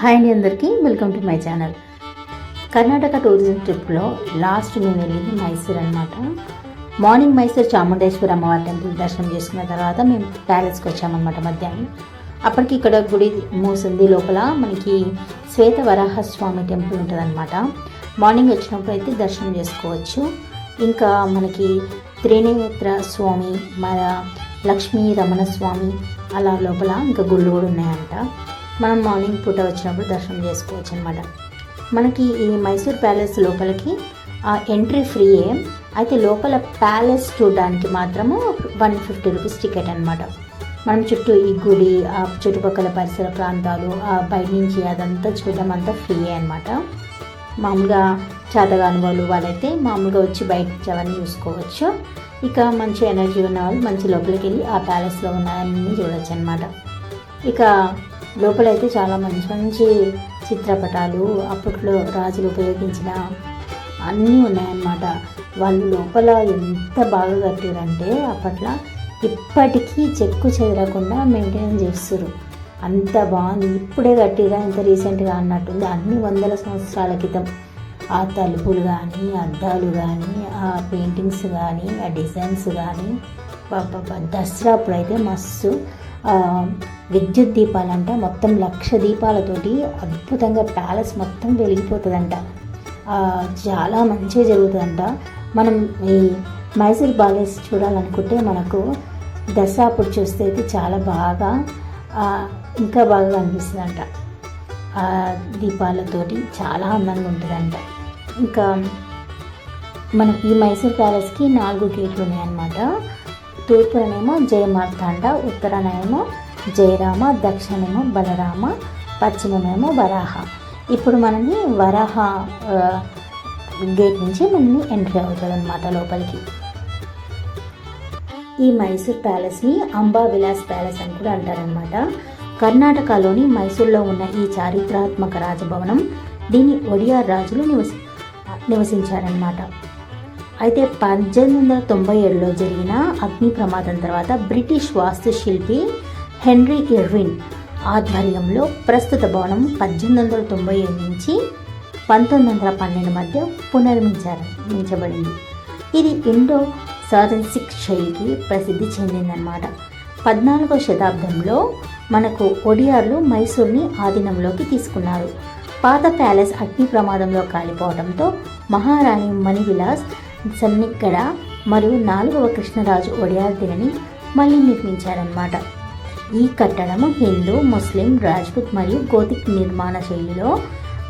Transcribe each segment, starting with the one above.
Hi అండి, అందరికీ welcome to my channel. Karnataka tourism ట్రిప్లో లాస్ట్ మేము వెళ్ళింది మైసూర్ అనమాట. మార్నింగ్ మైసూర్ చాముండేశ్వరి అమ్మవారి టెంపుల్ దర్శనం చేసుకున్న తర్వాత మేము ప్యాలెస్కి వచ్చామన్నమాట మధ్యాహ్నం. అప్పటికి ఇక్కడ గుడి మూసింది. లోపల మనకి శ్వేత వరాహస్వామి టెంపుల్ ఉంటుందన్నమాట. మార్నింగ్ వచ్చినప్పుడు అయితే దర్శనం చేసుకోవచ్చు. ఇంకా మనకి త్రినేత్ర స్వామి, మన లక్ష్మీ రమణ స్వామి అలా లోపల ఇంకా గుళ్ళు కూడా ఉన్నాయంట. మనం మార్నింగ్ పూట వచ్చినప్పుడు దర్శనం చేసుకోవచ్చు అనమాట. మనకి ఈ మైసూర్ ప్యాలెస్ లోపలికి ఎంట్రీ ఫ్రీయే. అయితే లోపల ప్యాలెస్ చూడడానికి మాత్రము 150 రూపీస్ టికెట్ అనమాట. మనం చుట్టూ ఈ గుడి, ఆ చుట్టుపక్కల పరిసర ప్రాంతాలు, ఆ బయట నుంచి అదంతా చూడడం అంతా ఫ్రీయే అనమాట. మామూలుగా చేతగాని వాళ్ళైతే మామూలుగా వచ్చి బయట అవన్నీ చూసుకోవచ్చు. ఇక మంచి ఎనర్జీ ఉన్న వాళ్ళు మంచి లోపలికి వెళ్ళి ఆ ప్యాలెస్లో ఉన్నాయన్నీ చూడవచ్చు అనమాట. ఇక లోపలైతే చాలా మంచి మంచి చిత్రపటాలు, అప్పట్లో రాజులు ఉపయోగించిన అన్నీ ఉన్నాయన్నమాట. వాళ్ళు లోపల ఎంత బాగా కట్టారంటే అప్పట్లో ఇప్పటికీ చెక్కు చెదరకుండా మెయింటైన్ చేస్తారు. అంత బాగుంది. ఇప్పుడే కట్టిరా, ఇంత రీసెంట్గా అన్నట్టుంది. అన్ని వందల సంవత్సరాల క్రితం ఆ తలుపులు కానీ, అద్దాలు కానీ, ఆ పెయింటింగ్స్ కానీ, ఆ డిజైన్స్ కానీ దసరా అప్పుడైతే మస్తు విద్యుత్ దీపాలంట. మొత్తం 1,00,000 దీపాలతోటి అద్భుతంగా ప్యాలెస్ మొత్తం వెలిగిపోతుందంట. చాలా మంచిగా జరుగుతుందంట. మనం ఈ మైసూర్ ప్యాలెస్ చూడాలనుకుంటే మనకు దసరా అప్పుడు చూస్తే అయితే చాలా బాగా ఇంకా బాగా అనిపిస్తుందంట. దీపాలతోటి చాలా అందంగా ఉంటుందంట. ఇంకా మనం ఈ మైసూర్ ప్యాలెస్కి 4 గేట్లు ఉన్నాయన్నమాట. తూర్పుననేమో జయమార్త అంట, ఉత్తరానేమో జయరామ, దక్షిణమేమో బలరామ, పశ్చిమమేమో వరాహ. ఇప్పుడు మనని వరాహ గేట్ నుంచి మనని ఎంట్రీ అవుతుంది అనమాట లోపలికి. ఈ మైసూర్ ప్యాలెస్ని అంబా విలాస్ ప్యాలెస్ అని కూడా అంటారనమాట. కర్ణాటకలోని మైసూర్లో ఉన్న ఈ చారిత్రాత్మక రాజభవనం, దీన్ని ఒడియార్ రాజులు నివసించారనమాట. అయితే 1897లో జరిగిన అగ్ని ప్రమాదం తర్వాత బ్రిటిష్ వాస్తుశిల్పి హెన్రీ ఇర్విన్ ఆధ్వర్యంలో ప్రస్తుత భవనం 1897 నుంచి 1912 మధ్య పునర్నిర్మించబడింది. ఇది ఇండో సారెన్సిక్ శైలికి ప్రసిద్ధి చెందిందన్నమాట. 14వ శతాబ్దంలో మనకు ఒడియార్లు మైసూర్ని ఆధీనంలోకి తీసుకున్నారు. పాత ప్యాలెస్ అగ్ని ప్రమాదంలో కాలిపోవడంతో మహారాణి మణివిలాస్ సన్నిగడ మరియు 4వ కృష్ణరాజు ఒడియార్ దీనిని మళ్ళీ నిర్మించారన్నమాట. ఈ కట్టడము హిందూ, ముస్లిం, రాజ్పుత్ మరియు గోతిక్ నిర్మాణ శైలిలో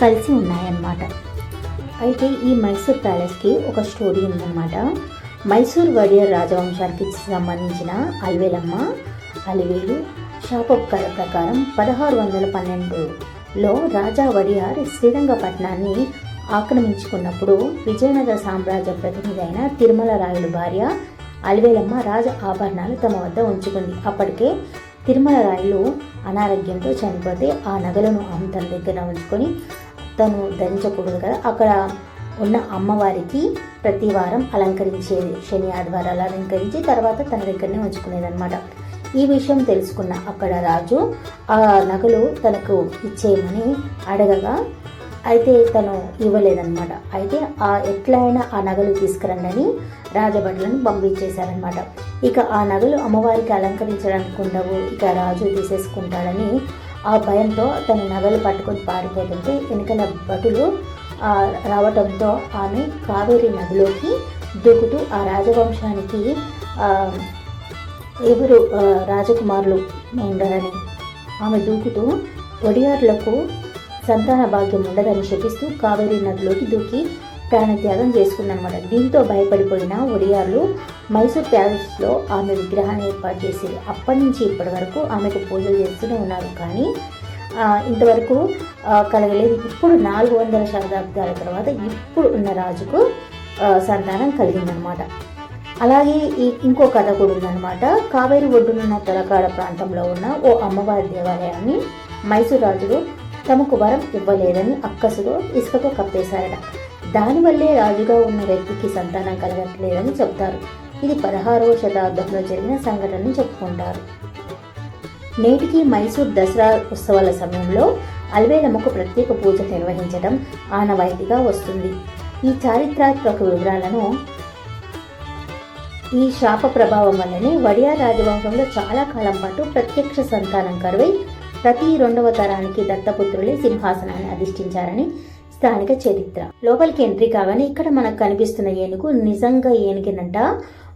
కలిసి ఉన్నాయన్నమాట. అయితే ఈ మైసూర్ ప్యాలెస్కి ఒక స్టోరీ ఉందన్నమాట. మైసూర్ వడియార్ రాజవంశానికి సంబంధించిన అల్వేలమ్మ అలివేలు శాపం ప్రకారం 1612లో రాజా వడియార్ శ్రీరంగపట్నాన్ని ఆక్రమించుకున్నప్పుడు విజయనగర సామ్రాజ్య ప్రతినిధి అయిన తిరుమల రాయలు భార్య అలివేలమ్మ రాజ ఆభరణాలు తమ వద్ద ఉంచుకుంది. అప్పటికే తిరుమల రాయలు అనారోగ్యంతో చనిపోతే ఆ నగలను ఆమె తన దగ్గర ఉంచుకొని తను ధరించకూడదు కదా, అక్కడ ఉన్న అమ్మవారికి ప్రతి వారం అలంకరించేది. శని ఆదివారాలు అలంకరించి తర్వాత తన దగ్గరనే ఉంచుకునేదన్నమాట. ఈ విషయం తెలుసుకున్న అక్కడ రాజు ఆ నగలు తనకు ఇచ్చేయమని అడగగా అయితే తను ఇవ్వలేదన్నమాట. అయితే ఎట్లయినా ఆ నగలు తీసుకురండి అని రాజభటులను పంపించేశారనమాట. ఇక ఆ నగలు అమ్మవారికి అలంకరించడానికి ఉండవు, ఇక రాజు తీసేసుకుంటాడని ఆ భయంతో తన నగలు పట్టుకొని పారిపోతుంటే వెనుకల భటులు రావటంతో ఆమె కావేరీ నదిలోకి దూకుతూ ఆ రాజవంశానికి ఎవరు రాజకుమారులు ఉండరని ఆమె దూకుతూ ఒడియార్లకు సంతాన భాగ్యం ఉండదని శపిస్తూ కావేరీ నదిలోకి దూకి ప్రాణత్యాగం చేసుకుందనమాట. దీంతో భయపడిపోయిన ఒడియార్లు మైసూర్ ప్యాలెస్లో ఆమె విగ్రహాన్ని ఏర్పాటు చేసేది. అప్పటి నుంచి ఇప్పటి వరకు ఆమెకు పూజలు చేస్తూనే ఉన్నారు, కానీ ఇంతవరకు కలగలేదు. ఇప్పుడు 400 శతాబ్దాల తర్వాత ఇప్పుడు ఉన్న రాజుకు సంతానం కలిగిందనమాట. అలాగే ఇంకో కథ కూడా ఉందన్నమాట. కావేరీ ఒడ్డునున్న తలకాడ ప్రాంతంలో ఉన్న ఓ అమ్మవారి దేవాలయాన్ని మైసూర్ రాజులు తమకు వరం ఇవ్వలేదని అక్కసులో ఇసుకతో కప్పేశారట. దానివల్లే రాజుగా ఉన్న వ్యక్తికి సంతానం కలగట్లేదని చెప్తారు. ఇది 16వ శతాబ్దంలో జరిగిన సంఘటనని చెప్పుకుంటారు. నేటికి మైసూర్ దసరా ఉత్సవాల సమయంలో అలవేలమ్మకు ప్రత్యేక పూజలు నిర్వహించడం ఆనవాయితీగా వస్తుంది. ఈ చారిత్రాత్మక వివరాలను ఈ శాప ప్రభావం వల్లనే వడియార్ రాజవంశంలో చాలా కాలం పాటు ప్రత్యక్ష సంతానం కరువై ప్రతి 2వ తరానికి దత్తపుత్రులే సింహాసనాన్ని అధిష్ఠించారని స్థానిక చరిత్ర. లోపలికి ఎంట్రీ కాగానే ఇక్కడ మనకు కనిపిస్తున్న ఏనుగు నిజంగా ఏనుగునంట.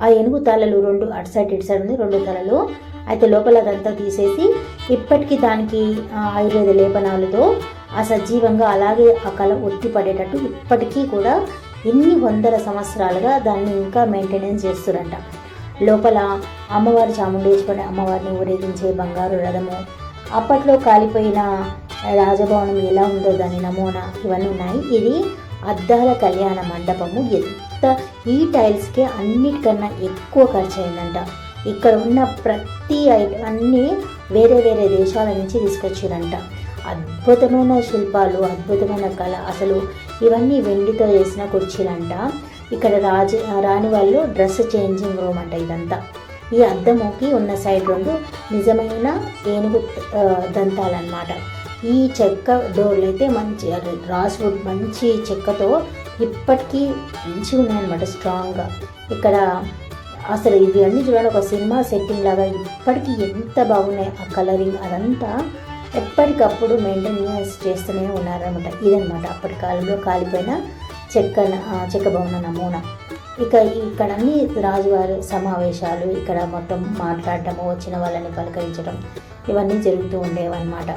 ఆ ఏనుగు తలలు 2 అటు సైడ్ ఇటు సైడ్ ఉంది, 2 తలలు. అయితే లోపల అదంతా తీసేసి ఇప్పటికీ దానికి ఆయుర్వేద లేపనాలతో ఆ సజీవంగా అలాగే ఆ కళ ఒత్తి పడేటట్టు ఇప్పటికీ కూడా ఎన్ని వందల సంవత్సరాలుగా దాన్ని ఇంకా మెయింటెనెన్స్ చేస్తురంట. లోపల అమ్మవారి చాముండేశ్వరి అమ్మవారిని ఊరేగించే బంగారు రథము, అప్పట్లో కాలిపోయిన రాజభవనం ఎలా ఉందో దాని నమూనా ఇవన్నీ ఉన్నాయి. ఇది అద్దాల కళ్యాణ మండపము. ఈ టైల్స్కి అన్నిటికన్నా ఎక్కువ ఖర్చు అయిందంట. ఇక్కడ ఉన్న ప్రతి ఐటమ్ అన్నీ వేరే వేరే దేశాల నుంచి తీసుకొచ్చారంట. అద్భుతమైన శిల్పాలు, అద్భుతమైన కళ. అసలు ఇవన్నీ వెండితో చేసిన కుర్చీలంట. ఇక్కడ రాని వాళ్ళు డ్రెస్ చేంజింగ్ రూమ్ అంట ఇదంతా. ఈ అద్దముకి ఉన్న సైడ్ 2 నిజమైన ఏనుగు దంతాలన్నమాట. ఈ చెక్క డోర్లు అయితే మంచి రాస్వుడ్ మంచి చెక్కతో ఇప్పటికీ మంచిగా ఉన్నాయన్నమాట, స్ట్రాంగ్గా. ఇక్కడ అసలు ఇవి అన్నీ చూడండి, ఒక సినిమా సెట్టింగ్ లాగా ఇప్పటికీ ఎంత బాగున్నాయి. ఆ కలరింగ్ అదంతా ఎప్పటికప్పుడు మెయింటెనెన్స్ చేస్తూనే ఉన్నారనమాట. ఇదనమాట అప్పటి కాలంలో కాలిపోయిన చెక్క భవన నమూనా. ఇక్కడ అన్ని రాజువారి సమావేశాలు, ఇక్కడ మొత్తం మాట్లాడటము, వచ్చిన వాళ్ళని పలకరించడం ఇవన్నీ జరుగుతూ ఉండేవన్నమాట.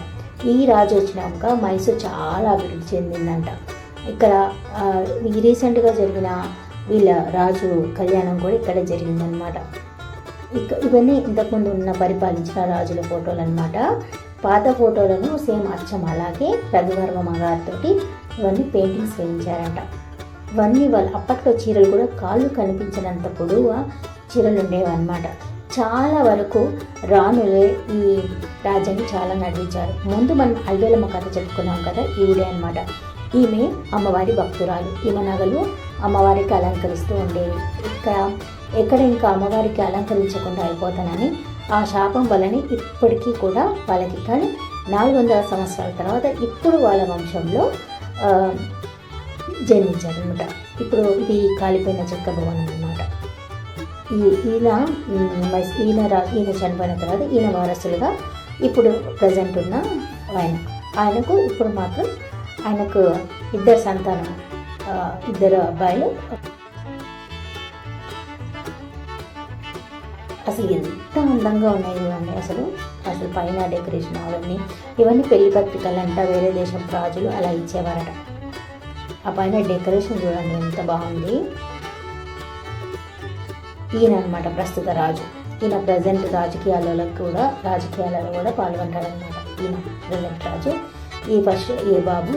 ఈ రాజు వచ్చినాక మైసూర్ చాలా అభివృద్ధి చెందిందంట. ఇక్కడ రీసెంట్గా జరిగిన వీళ్ళ రాజు కళ్యాణం కూడా ఇక్కడే జరిగిందనమాట. ఇవన్నీ ఇంతకుముందు ఉన్న పరిపాలించిన రాజుల ఫోటోలు అనమాట. పాత ఫోటోలను సేమ్ అచ్చం అలాగే రవివర్మ గారితో ఇవన్నీ పెయింటింగ్స్ వేయించారంట. ఇవన్నీ వాళ్ళు అప్పట్లో చీరలు కూడా కాళ్ళు కనిపించినంత పొడవుగా చీరలు ఉండేవన్నమాట. చాలా వరకు రాణులే ఈ రాజ్యాన్ని చాలా నడిపించారు. ముందు మనం అలవేలమ్మ కథ చెప్పుకున్నాం కదా, ఈవిడే అనమాట. ఈమె అమ్మవారి భక్తురాలు. ఈమె నగలు అమ్మవారికి అలంకరిస్తూ ఉండేవి. ఎక్కడ ఇంకా అమ్మవారికి అలంకరించకుండా అయిపోతానని ఆ శాపం వలని ఇప్పటికీ కూడా వాళ్ళకి, కానీ 400 సంవత్సరాల తర్వాత ఇప్పుడు వాళ్ళ వంశంలో జన్మించారనమాట. ఇప్పుడు ఇది కాలిపోయిన చెక్క భవనం అనమాట. ఈయన చనిపోయిన తర్వాత ఈయన వారసులుగా ఇప్పుడు ప్రజెంట్ ఉన్న ఆయనకు ఇప్పుడు మాత్రం ఆయనకు 2 సంతానం, 2 అబ్బాయిలు. అసలు ఎంత అందంగా ఉన్నాయి ఇవన్నీ. అసలు పైన డెకరేషన్ ఇవన్నీ పెళ్లి పత్రికలు అంట, వేరే దేశం రాజులు అలా ఇచ్చేవారట. ఆ పైన డెకరేషన్ చూడండి ఎంత బాగుంది. ఈయన అనమాట ప్రస్తుత రాజు. ఈయన ప్రజెంట్ రాజకీయాలలో కూడా పాల్గొంటారనమాట. ఈయన ప్రజెంట్ రాజు. ఈ బాబు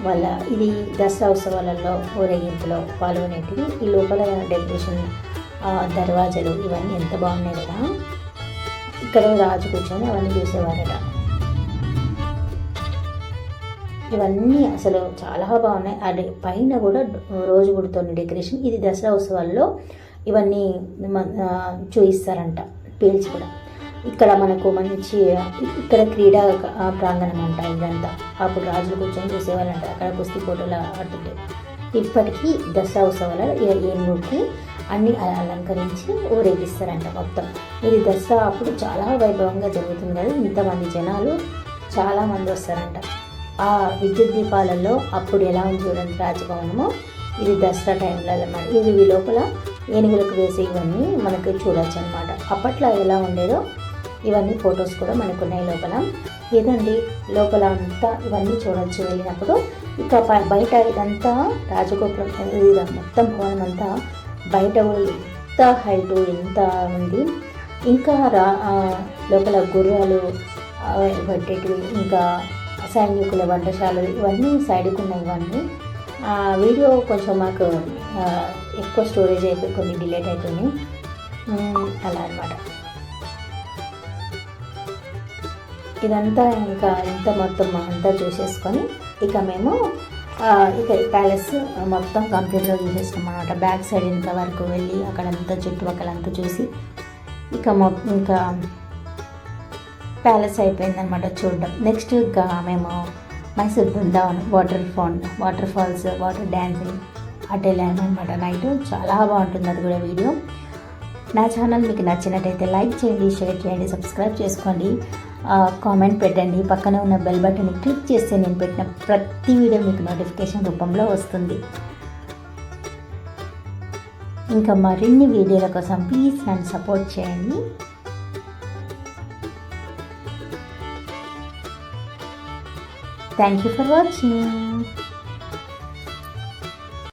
వాళ్ళ ఇది దసరా ఉత్సవాలలో ఊరేగింపులో పాల్గొనేటివి. ఈ లోపల డెకరేషన్ దర్వాజలు ఇవన్నీ ఎంత బాగున్నాయి కదా. ఇక్కడ రాజు కూర్చొని అవన్నీ చూసేవారట. ఇవన్నీ అసలు చాలా బాగున్నాయి. అది పైన కూడా రోజు గుడితోని డెకరేషన్. ఇది దసరా ఉత్సవాల్లో ఇవన్నీ చూయిస్తారంట, పేల్చి కూడా. ఇక్కడ మనకు మంచి ఇక్కడ క్రీడా ప్రాంగణం అంట ఇదంతా. అప్పుడు రాజులు కూర్చొని చూసేవాళ్ళంట, అక్కడ కుస్తీ పోటీలు ఆడుతుంటే. ఇప్పటికీ దసరా ఉత్సవాల ఏనుగుకి అన్నీ అలంకరించి ఊరేగిస్తారంట మొత్తం. ఇది దసరా అప్పుడు చాలా వైభవంగా జరుగుతుంది కదా. ఇంతమంది జనాలు చాలామంది వస్తారంట. ఆ విద్యుత్ దీపాలలో అప్పుడు ఎలా ఉంది చూడండి రాజభవనము. ఇది దసరా టైంలో అన్నమాట. ఇది లోపల ఏనుగులకు వేసే ఇవన్నీ మనకు చూడొచ్చు అనమాట. అప్పట్లో ఎలా ఉండేదో ఇవన్నీ ఫొటోస్ కూడా మనకు ఉన్నాయి లోపల. ఇదండి లోపల అంతా ఇవన్నీ చూడొచ్చు వెళ్ళినప్పుడు. ఇక బయట ఇదంతా రాజగోపురం, ఇది మొత్తం భవనం అంతా బయట ఎంత హైటు ఎంత ఉంది. ఇంకా లోపల గుర్రాలు పట్టేటివి, ఇంకా సైనికుల వంటశాలలు ఇవన్నీ సైడ్కి ఉన్నాయి. ఇవన్నీ వీడియో కొంచెం మాకు ఎక్కువ స్టోరేజ్ అయిపోయి కొన్ని డిలేట్ అవుతుంది అలా అన్నమాట. ఇదంతా ఇంకా ఇంత మొత్తం అంతా చూసేసుకొని ఇక మేము ఇక ప్యాలెస్ మొత్తం కంప్లీట్గా చూసేస్తాం అన్నమాట. బ్యాక్ సైడ్ ఇంత వరకు వెళ్ళి అక్కడంతా చుట్టుపక్కలంతా చూసి ఇంకా ప్యాలెస్ అయిపోయిందనమాట చూడడం. నెక్స్ట్ ఇంకా మేము Mysore Brindavanam water falls water dancing అటు వెళ్ళాము అనమాట. నైట్ చాలా బాగుంటుంది అది కూడా వీడియో. నా ఛానల్ మీకు నచ్చినట్టయితే లైక్ చేయండి, షేర్ చేయండి, సబ్స్క్రైబ్ చేసుకోండి, కామెంట్ పెట్టండి. పక్కన ఉన్న బెల్ బటన్ని క్లిక్ చేస్తే నేను పెట్టిన ప్రతి వీడియో మీకు నోటిఫికేషన్ రూపంలో వస్తుంది. ఇంకా మరిన్ని వీడియోల కోసం ప్లీజ్ నన్ను సపోర్ట్ చేయండి. Thank you for watching.